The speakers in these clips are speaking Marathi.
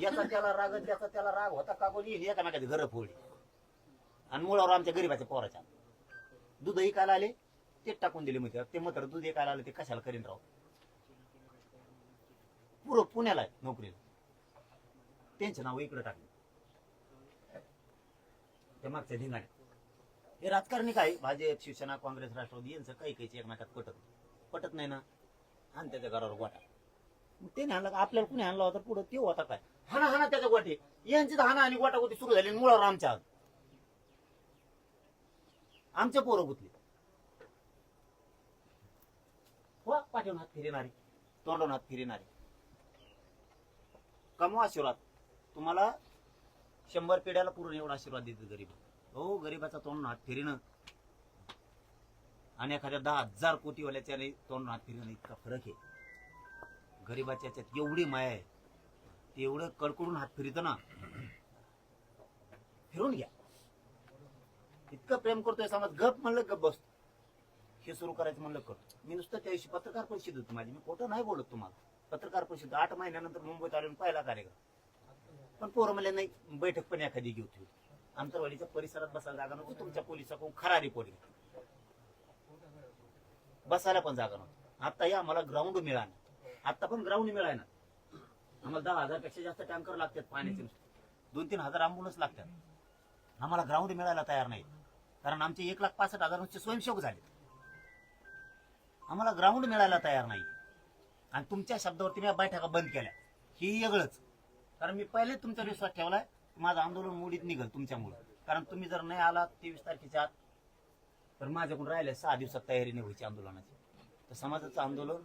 याचा त्याला राग त्याचा त्याला राग होता का कोणी एकामेकाची घरं फोडली आणि मुळावर आमच्या गरीबाच्या पोराच्या दूध ऐकायला आले ते टाकून दिले मग ते मात्र दूध ऐकायला आले ते कशाला करीन राव. पुरं पुण्याला आहे नोकरीला, त्यांचं नाव इकडे टाकलं ते मागच्या धिंगाणे. हे राजकारणी काय भाजप शिवसेना काँग्रेस राष्ट्रवादी यांचं काही काही एकमेकात पटत नाही ना. आणि त्याच्या घरावर गोटा ते नाही आणला आपल्याला कुणी आणला होता पुढे ते होता काय हाना हाना त्याच्या गोटे यांची हाना आणि गोटा गोटी सुरू झाली मुळावर आमच्या पोरं गुतली. हो पाठवून हात फिरणारी तोंडून हात फिरणारी कमवा आशीर्वाद. तुम्हाला 100 पिढ्याला पुरून एवढा आशीर्वाद देतो गरीब. हो गरीबाचा तोंड हात फिरणं आणि एखाद्या 10,000 कोटीवाल्याच्या तोंड हात फिरणं इतका फरक आहे. गरीबाच्या याच्यात एवढी माया आहे ते एवढं कडकडून हात फिरतं ना. फिरून घ्या. इतकं प्रेम करतोय समाज गप म्हणलं गप बसतो. हे सुरू करायचं म्हणलं करतो. मी नुसतं त्या दिवशी पत्रकार परिषद होती माझी, मी खोटं नाही बोलत तुम्हाला. पत्रकार परिषद 8 महिन्यानंतर मुंबईत आले पहिला कार्यक्रम. पण पोरं म्हणले नाही बैठक पण एखादी घेऊ ठेवू. आंतरवाडीच्या परिसरात बसायला जागा नव्हती. तुमच्या पोलिसाकडून खरा रिपोर्ट बसायला पण जागा नव्हती. आता या आम्हाला ग्राउंड मिळालं. आता पण ग्राउंड मिळायना. आम्हाला 10,000 पेक्षा जास्त टँकर लागतात पाण्याचे. 2-3 हजार अँब्युलन्स लागतात. आम्हाला ग्राउंड मिळायला तयार नाही कारण आमचे 1,65,000 स्वयंसेवक झाले. आम्हाला ग्राउंड मिळायला तयार नाही. आणि तुमच्या शब्दावरती मी बैठका बंद केल्या ही वेगळंच. कारण मी पहिले तुमचा विश्वास ठेवलाय माझं आंदोलन मोडीत निघल तुमच्यामुळे. कारण तुम्ही जर नाही आला 23 तारखेच्या आत तर माझ्याकडून राहिले 6 दिवसात तयारी नाही व्हायची आंदोलनाची. तर समाजाचं आंदोलन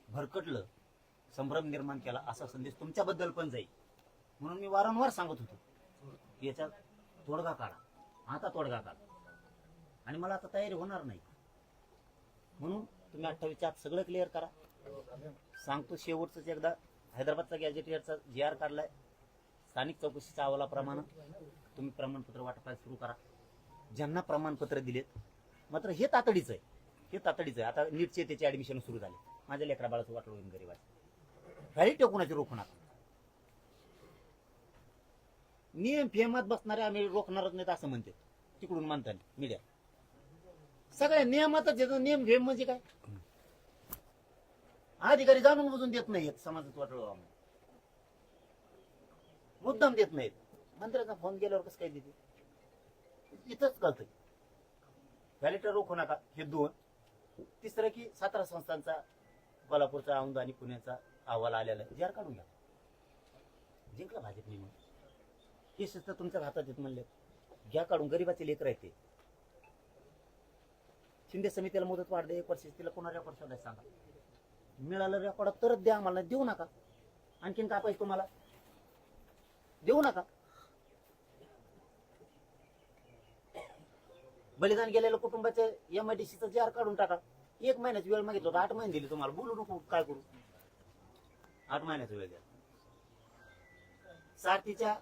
भरकटलं संभ्रम निर्माण केला असा संदेश तुमच्याबद्दल पण जाईल. म्हणून मी वारंवार सांगत होतो याच्यात तोडगा काढा. आता तोडगा काढा. आणि मला आता तयारी होणार नाही म्हणून तुम्ही 28च्या आत सगळं क्लिअर करा. सांगतो शेवटच एकदा हैदराबादचा गॅजेटियरचा GR काढलाय. स्थानिक चौकशीच्या अहवालाप्रमाणे तुम्ही प्रमाणपत्र वाटपायला सुरू करा. ज्यांना प्रमाणपत्र दिलेत मात्र हे तातडीचं आहे. हे तातडीचं आहे. आता नीटचे त्याचे ऍडमिशन सुरू झाले. माझ्या लेकरा बाळाचं वाटलं होईल गरीबाचं. काही टेकुणाची रोखू नका. नियम फेमात बसणारे आम्ही रोखणारच नाहीत असं म्हणते तिकडून म्हणताना मीडिया. सगळ्या नियमातच येतो. नियम फेम म्हणजे काय अधिकारी जाणून बुजून देत नाहीत. समाजात वाटलं मुद्दाम देत नाहीत. मंत्र्याचा फोन गेल्यावर कसं काय देते इथंच कळतंय. व्हॅलिटर रोखू नका हे 2. तिसरं की 17 संस्थांचा कोल्हापूरचा औंध आणि पुण्याचा अहवाल आलेला आहे. GR काढून घ्या. जिंकला भाजपने म्हणून हे शिस्त तुमच्या हातात येत म्हणले घ्या काढून. गरीबाचे लेकर आहेत ते. शिंदे समितीला मुदत वाढ दे 1 वर्ष. तिला कोणा रेकॉर्ड शोधायला सांगा. मिळालं रेकॉर्ड तरच द्या. आम्हाला देऊ नका. आणखीन काय पाहिजे तुम्हाला देऊ नका. बलिदान गेलेल्या कुटुंबाचे MIDCचा GR काढून टाका. 1 महिन्याची वेळ मागितलं होता 8 महिने दिली तुम्हाला. बोलू नको काय करू. 8 महिन्याचा वेळ द्या. साठीच्या